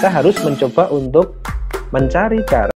kita harus mencoba untuk mencari cara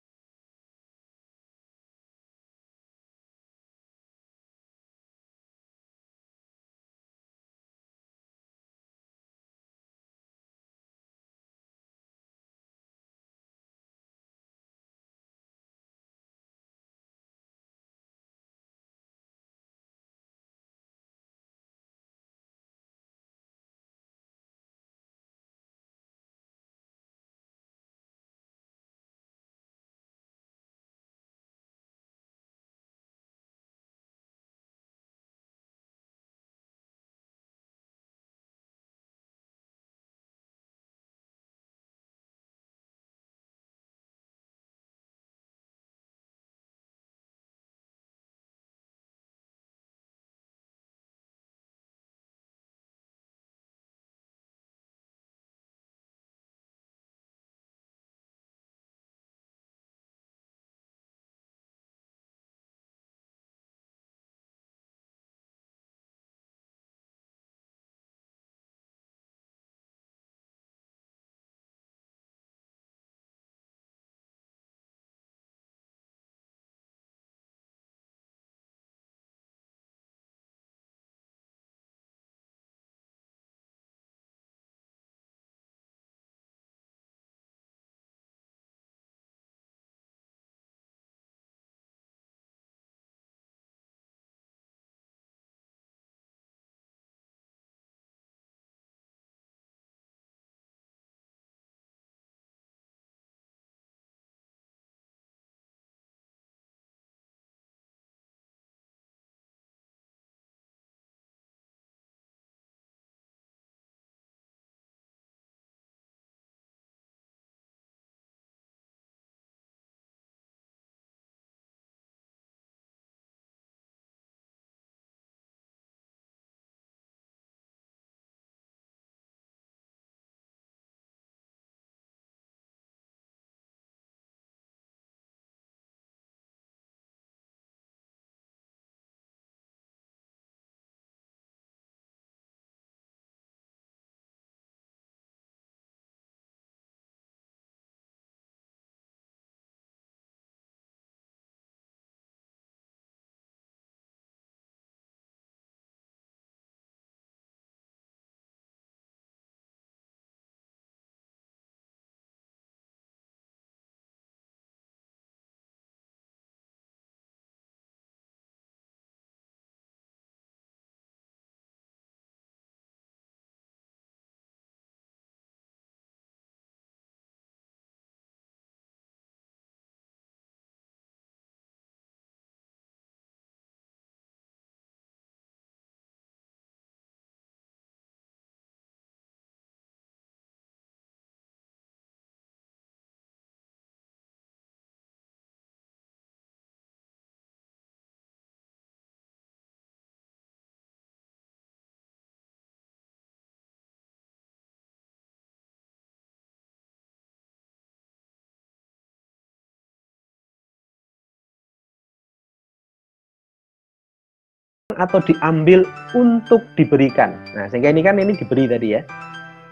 atau diambil untuk diberikan. Nah, sehingga ini kan ini diberi tadi ya.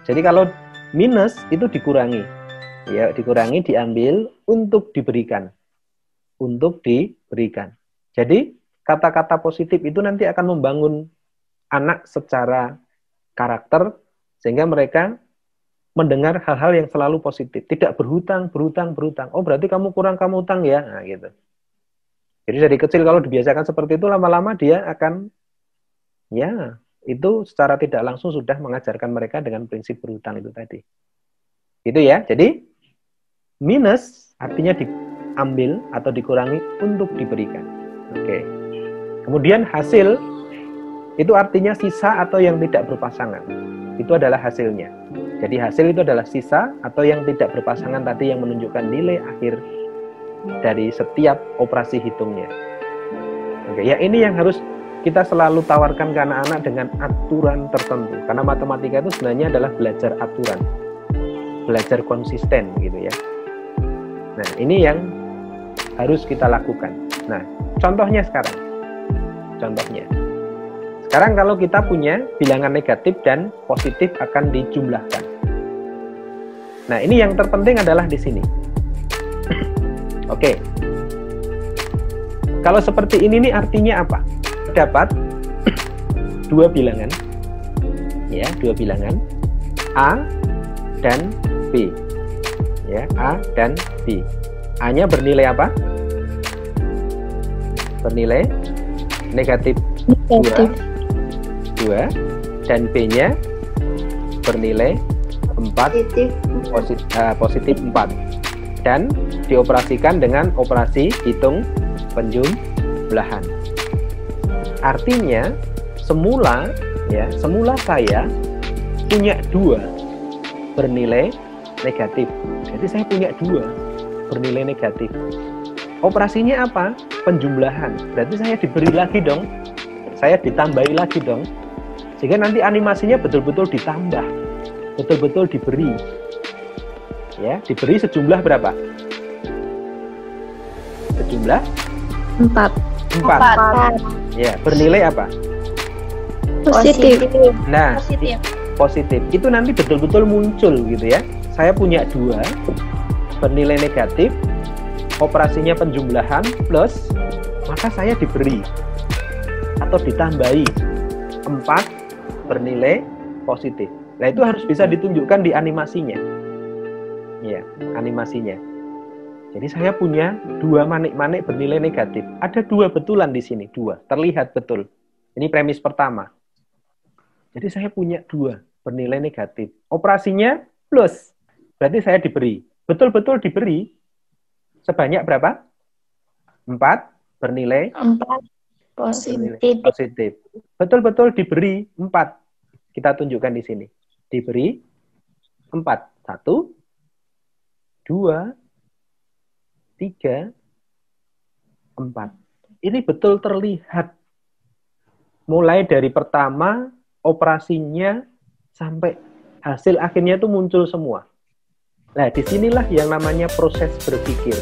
Jadi kalau minus itu dikurangi. Ya, dikurangi, diambil untuk diberikan. Untuk diberikan. Jadi kata-kata positif itu nanti akan membangun anak secara karakter sehingga mereka mendengar hal-hal yang selalu positif, tidak berhutang. Oh, berarti kamu kurang, kamu utang ya. Nah, gitu. Jadi dari kecil kalau dibiasakan seperti itu, lama-lama dia akan, ya, itu secara tidak langsung sudah mengajarkan mereka dengan prinsip berhutang itu tadi. Itu ya, jadi minus artinya diambil atau dikurangi untuk diberikan. Oke. Kemudian hasil, itu artinya sisa atau yang tidak berpasangan. Itu adalah hasilnya. Jadi hasil itu adalah sisa atau yang tidak berpasangan tadi yang menunjukkan nilai akhir dari setiap operasi hitungnya. Oke, ya ini yang harus kita selalu tawarkan ke anak-anak dengan aturan tertentu. Karena matematika itu sebenarnya adalah belajar aturan, belajar konsisten gitu ya. Nah, ini yang harus kita lakukan. Nah, contohnya sekarang. Sekarang kalau kita punya bilangan negatif dan positif akan dijumlahkan. Nah, ini yang terpenting adalah di sini. Oke. Kalau seperti ini nih artinya apa? Dapat dua bilangan. Ya, dua bilangan A dan B. Ya, A dan B. A-nya bernilai apa? Bernilai negatif 2 dan B-nya bernilai 4 positif 4 dan dioperasikan dengan operasi hitung penjumlahan. Artinya semula saya punya 2 bernilai negatif. Jadi saya punya 2 bernilai negatif. Operasinya apa? Penjumlahan. Berarti saya diberi lagi dong. Saya ditambahi lagi dong. Sehingga nanti animasinya betul-betul ditambah. Betul-betul diberi. Ya, diberi sejumlah berapa? Sejumlah 4. Ya, bernilai apa? Positif. Nah, positif. Itu nanti betul-betul muncul gitu ya. Saya punya 2 bernilai negatif, operasinya penjumlahan plus, maka saya diberi atau ditambahi 4 bernilai positif. Nah, itu harus bisa ditunjukkan di animasinya. Ya, animasinya. Jadi saya punya 2 manik-manik bernilai negatif. Ada 2 betulan di sini, 2. Terlihat betul. Ini premis pertama. Jadi saya punya 2 bernilai negatif. Operasinya plus. Berarti saya diberi. Betul-betul diberi sebanyak berapa? 4 bernilai 4 positif. Betul-betul diberi 4. Kita tunjukkan di sini. Diberi 4. 1, 2, 3, 4. Ini betul terlihat. Mulai dari pertama, operasinya, sampai hasil akhirnya itu muncul semua. Nah, disinilah yang namanya proses berpikir.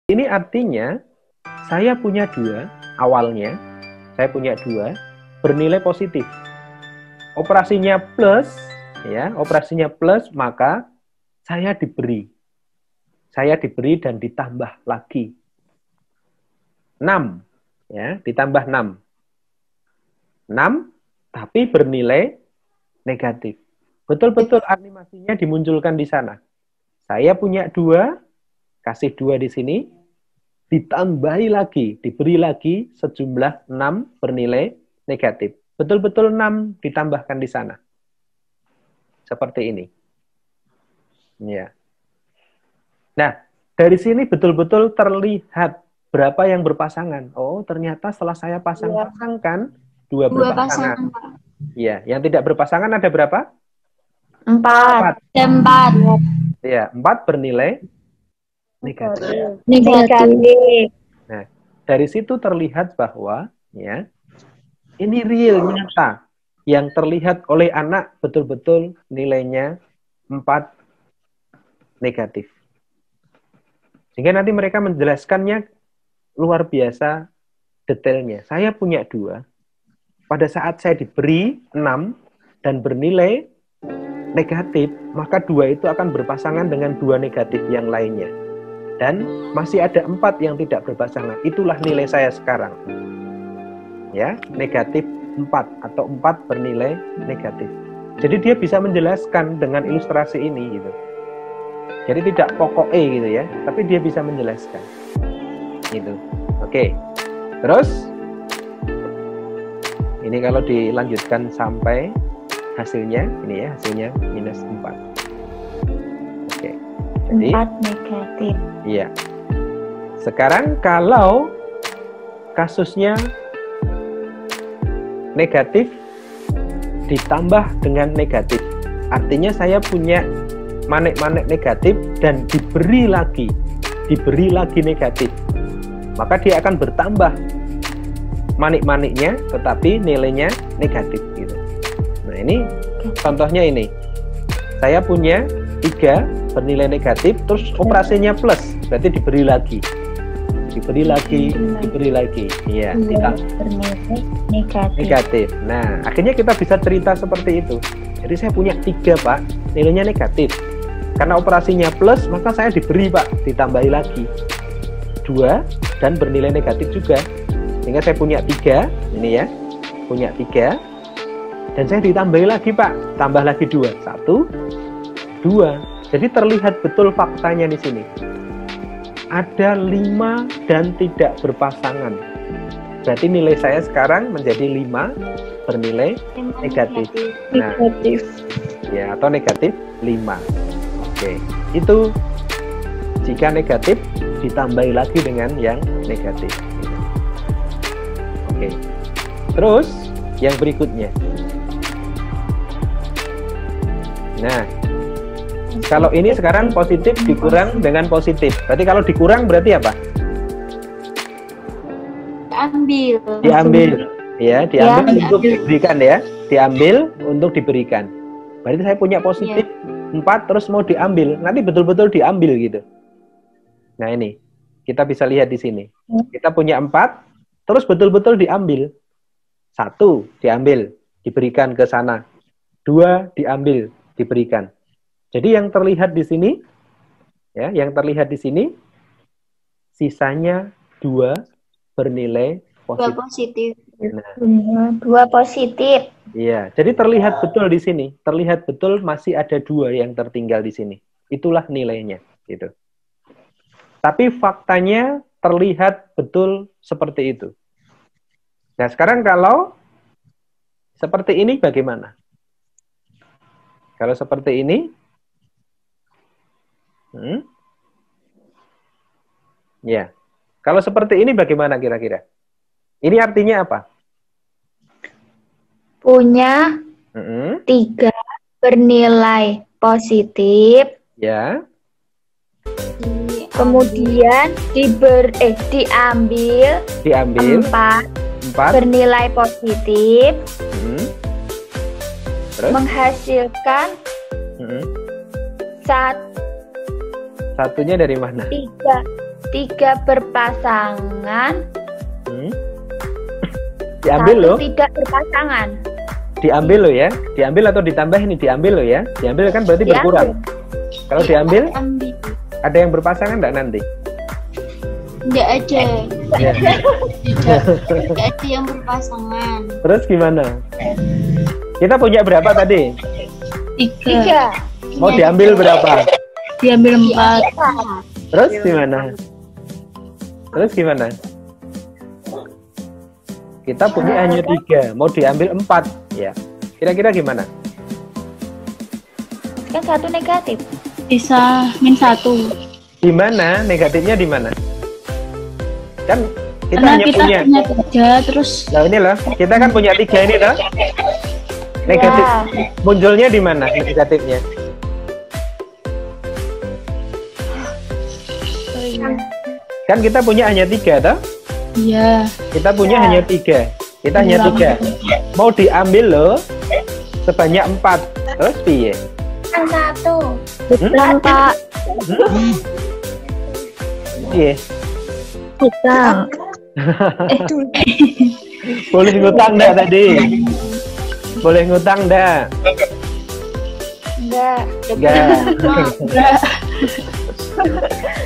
Ini artinya saya punya 2 awalnya, saya punya 2 bernilai positif. Operasinya plus, ya, operasinya plus, maka saya diberi. Saya diberi dan ditambah lagi. 6, ya, ditambah 6. 6 tapi bernilai negatif. Betul-betul animasinya dimunculkan di sana. Saya punya 2, kasih 2 di sini, ditambahi lagi, diberi lagi sejumlah 6 bernilai negatif. Betul-betul 6 ditambahkan di sana. Seperti ini. Ya. Nah, dari sini betul-betul terlihat berapa yang berpasangan. Oh, ternyata setelah saya pasang-pasangkan, 2 berpasangan. Ya, yang tidak berpasangan ada berapa? 4. Ya, 4 bernilai negatif. Nah, dari situ terlihat bahwa ya, ini real nyata yang terlihat oleh anak betul-betul nilainya 4 negatif. Sehingga nanti mereka menjelaskannya luar biasa detailnya. Saya punya 2. Pada saat saya diberi 6 dan bernilai negatif, maka 2 itu akan berpasangan dengan 2 negatif yang lainnya. Dan masih ada 4 yang tidak berpasangan. Itulah nilai saya sekarang. Ya, negatif 4 atau 4 bernilai negatif. Jadi dia bisa menjelaskan dengan ilustrasi ini gitu. Jadi tidak pokok gitu ya, tapi dia bisa menjelaskan. Gitu. Oke. Terus ini kalau dilanjutkan sampai hasilnya, ini ya, hasilnya minus 4. Oke. Jadi 4 negatif. iya. Sekarang kalau kasusnya negatif ditambah dengan negatif. Artinya saya punya manik-manik negatif dan diberi lagi negatif. Maka dia akan bertambah manik-maniknya tetapi nilainya negatif gitu. Nah, ini contohnya ini. Saya punya 3 bernilai negatif terus operasinya plus, berarti diberi lagi. Iya, bernilai negatif. Nah, akhirnya kita bisa cerita seperti itu. Jadi saya punya 3, Pak, nilainya negatif. Karena operasinya plus, maka saya diberi, Pak, ditambahi lagi 2 dan bernilai negatif juga. Sehingga saya punya 3, ini ya, punya 3 dan saya ditambahi lagi, Pak, tambah lagi 2, 1, 2. Jadi terlihat betul faktanya di sini. Ada 5 dan tidak berpasangan. Berarti nilai saya sekarang menjadi 5 bernilai negatif. Nah, ya, atau negatif 5. Oke, itu jika negatif ditambahi lagi dengan yang negatif. Oke, terus yang berikutnya. Nah, kalau ini sekarang positif dikurang dengan positif. Berarti kalau dikurang berarti apa? Diambil. Ya, diambil untuk diberikan ya. Diambil untuk diberikan. Berarti saya punya positif 4 terus mau diambil. Nanti betul-betul diambil gitu. Nah, ini kita bisa lihat di sini. Kita punya 4 terus betul-betul diambil. 1 diambil, diberikan ke sana. 2 diambil, diberikan. Jadi yang terlihat di sini, ya, yang terlihat di sini, sisanya 2 bernilai positif. Nah, 2 positif. Iya, jadi terlihat betul di sini, terlihat betul masih ada 2 yang tertinggal di sini. Itulah nilainya, gitu. Tapi faktanya terlihat betul seperti itu. Nah, sekarang kalau seperti ini bagaimana? Kalau seperti ini, ya. Kalau seperti ini bagaimana kira-kira? Ini artinya apa? Punya 3 bernilai positif. Ya. Kemudian diambil 4 bernilai positif. Terus? Menghasilkan satunya dari mana? 3 berpasangan. Diambil loh. Tidak berpasangan. Diambil loh ya. Diambil atau ditambah ini diambil loh ya. Diambil kan berarti berkurang. Kalau diambil, ada yang berpasangan enggak nanti? Enggak ada. Ya. Enggak ada yang berpasangan. Terus gimana? Kita punya berapa tadi? 3. Mau diambil berapa? Diambil 4. Terus gimana? Terus gimana? Kita punya hanya 3, mau diambil 4, ya. Kira-kira gimana? Kan 1 negatif. Bisa -1. Di mana? Negatifnya di mana? Kan kita Karena hanya kita punya 3, terus Nah ini loh, kita kan punya 3 ini loh. Negatif Ya. munculnya di mana negatifnya? Kan kita punya hanya 3 toh? iya. Kita punya Ya. hanya 3. Kita hanya 3. Mau diambil loh sebanyak 4. Terus piye? Kan 1. Bukan, Pak. Piye? Bukan. Boleh ngutang enggak tadi? Boleh ngutang enggak? Enggak. Enggak.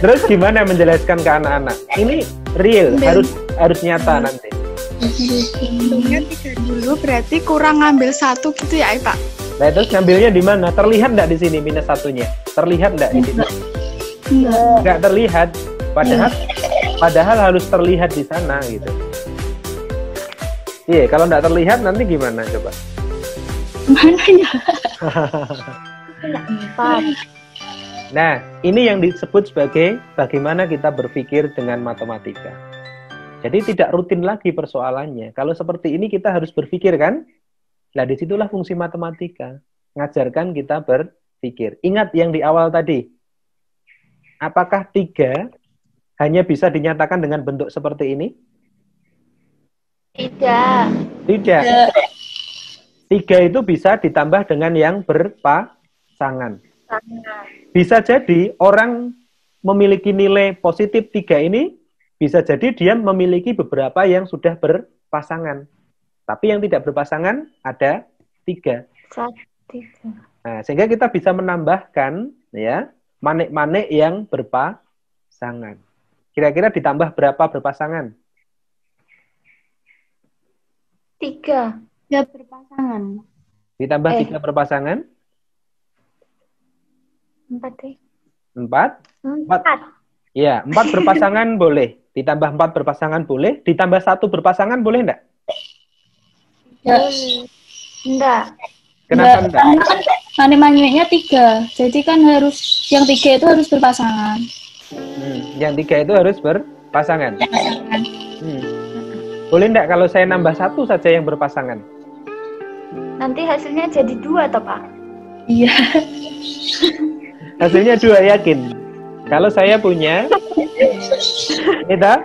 Terus gimana menjelaskan ke anak-anak? Ini real, harus nyata nanti. Hitungnya 3 dulu, berarti kurang ngambil 1 gitu ya, Pak? Nah, terus ngambilnya di mana? Terlihat enggak di sini minus 1-nya? Terlihat enggak di sini? Enggak terlihat. Padahal harus terlihat di sana gitu. Iya, kalau enggak terlihat nanti gimana coba? Mana ya? 4. Nah, ini yang disebut sebagai bagaimana kita berpikir dengan matematika. Jadi tidak rutin lagi persoalannya. Kalau seperti ini kita harus berpikir kan? Nah, disitulah fungsi matematika. Ngajarkan kita berpikir. Ingat yang di awal tadi. Apakah 3 hanya bisa dinyatakan dengan bentuk seperti ini? Tidak. Tidak. 3 itu bisa ditambah dengan yang berpasangan. Bisa jadi orang memiliki nilai positif 3 ini, bisa jadi dia memiliki beberapa yang sudah berpasangan. Tapi yang tidak berpasangan ada 3. 1. Nah, sehingga kita bisa menambahkan ya manik-manik yang berpasangan. Kira-kira ditambah berapa berpasangan? 3. 3 berpasangan. Ditambah 3 berpasangan? 4 deh. 4? 4. Ya, 4 berpasangan boleh. Ditambah 4 berpasangan boleh. Ditambah 1 berpasangan boleh enggak? Enggak. Kenapa enggak? Manik-maniknya 3. Jadi kan harus yang 3 itu harus berpasangan. Yang 3 itu harus berpasangan. Berpasangan. Boleh enggak kalau saya nambah 1 saja yang berpasangan? Nanti hasilnya jadi 2 toh, Pak? Iya. Hasilnya 2, yakin? Kalau saya punya ini toh,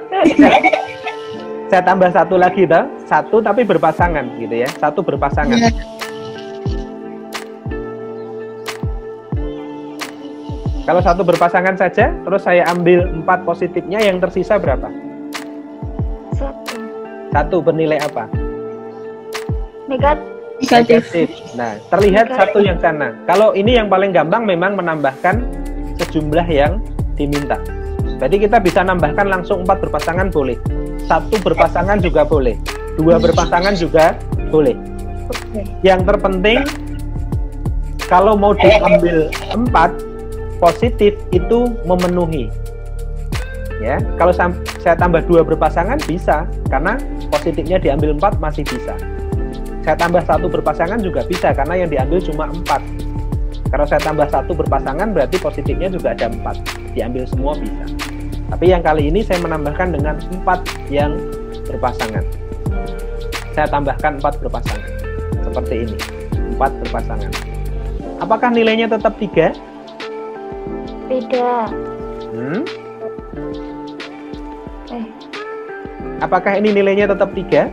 saya tambah 1 lagi toh, 1 tapi berpasangan gitu ya. 1 berpasangan. Iya. Kalau 1 berpasangan saja, terus saya ambil 4 positifnya, yang tersisa berapa? 1 bernilai apa? Negatif. Nah, terlihat 1 yang sana. Kalau ini yang paling gampang memang menambahkan sejumlah yang diminta. Jadi kita bisa nambahkan langsung 4 berpasangan boleh. 1 berpasangan juga boleh. 2 berpasangan juga boleh. Yang terpenting kalau mau diambil 4 positif itu memenuhi. Ya, kalau saya tambah 2 berpasangan bisa, karena positifnya diambil 4 masih bisa. Saya tambah 1 berpasangan juga bisa, karena yang diambil cuma 4. Kalau saya tambah 1 berpasangan berarti positifnya juga ada 4. Diambil semua bisa. Tapi yang kali ini saya menambahkan dengan 4 yang berpasangan. Saya tambahkan 4 berpasangan. Seperti ini. 4 berpasangan. Apakah nilainya tetap 3? Tidak. Apakah ini nilainya tetap 3?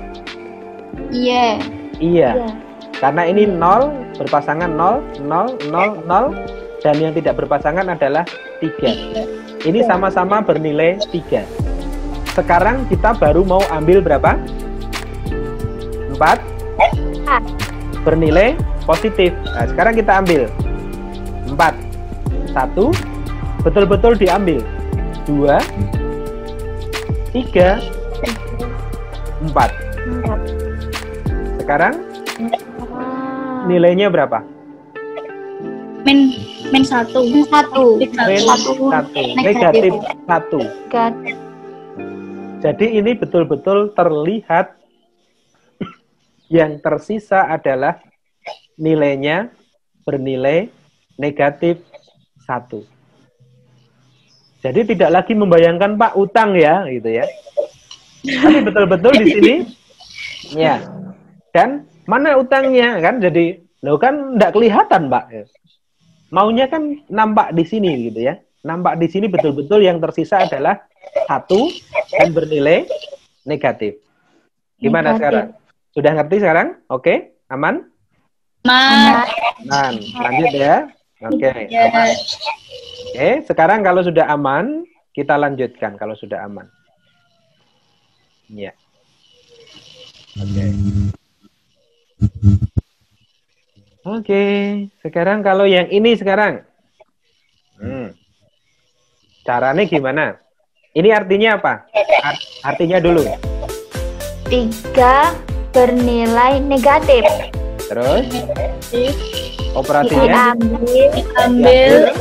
Iya. Iya. Karena ini 0, berpasangan 0, 0, 0, 0, dan yang tidak berpasangan adalah 3. Ini sama-sama bernilai 3. Sekarang kita baru mau ambil berapa? 4 bernilai positif. Nah, sekarang kita ambil 4. 1 betul-betul diambil. 2, 3, 4. Sekarang nilainya berapa? Min 1. Min 1. Negatif 1. Jadi ini betul-betul terlihat yang tersisa adalah nilainya bernilai negatif 1. Jadi tidak lagi membayangkan Pak utang ya, gitu ya. Tapi betul-betul di sini, ya. Dan mana utangnya kan? Jadi, lo kan tidak kelihatan Pak. Maunya kan nampak di sini gitu ya. Nampak di sini betul-betul yang tersisa adalah 1 dan bernilai negatif. Gimana sekarang? Sudah ngerti sekarang? Oke, aman? Aman. Lanjut ya. Oke, aman. Oke, sekarang kalau sudah aman, kita lanjutkan kalau sudah aman. Ya. Oke. Oke, sekarang kalau yang ini sekarang. Caranya gimana? Ini artinya apa? Artinya dulu. 3 bernilai negatif. Terus? Operasinya? Ambil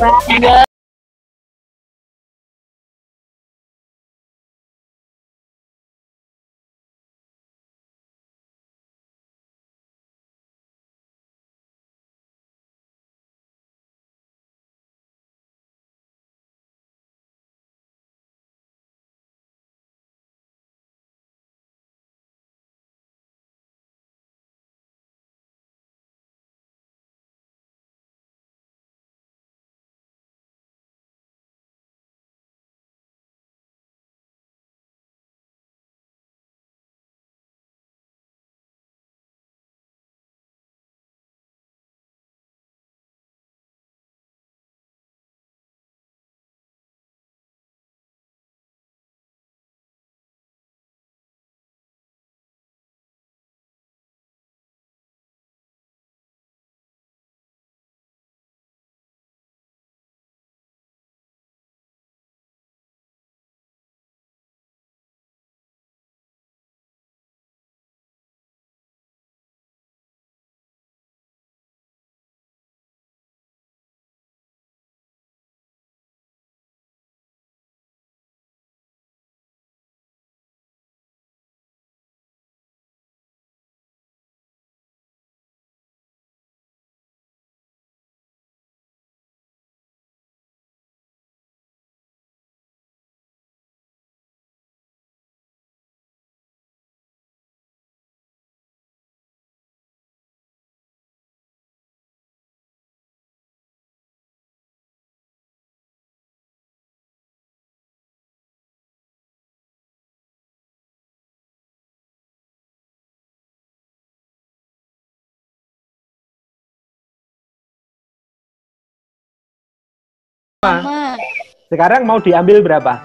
Sekarang mau diambil berapa?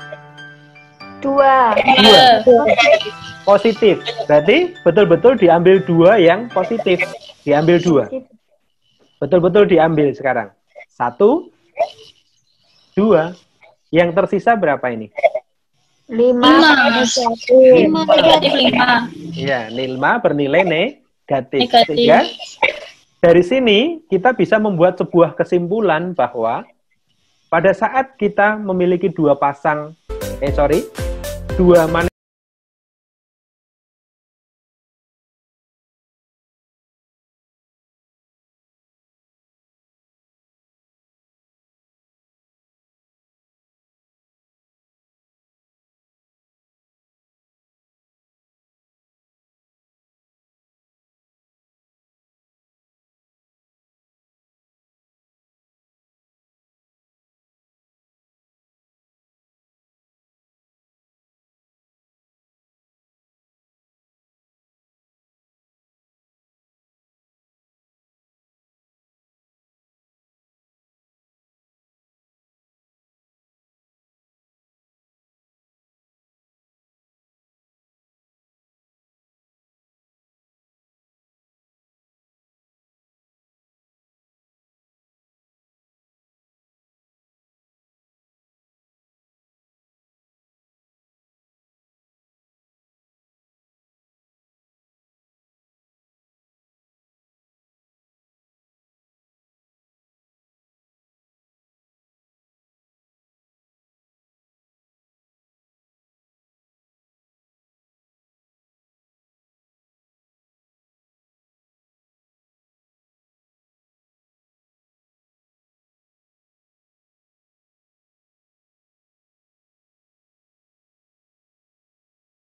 2. 2. Positif. Berarti betul-betul diambil 2 yang positif. Diambil 2. Betul-betul diambil sekarang. 1, 2. Yang tersisa berapa ini? 5 negatif 5. Iya, 5 bernilai negatif. Negatif. Sehingga dari sini kita bisa membuat sebuah kesimpulan bahwa pada saat kita memiliki dua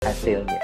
hasilnya.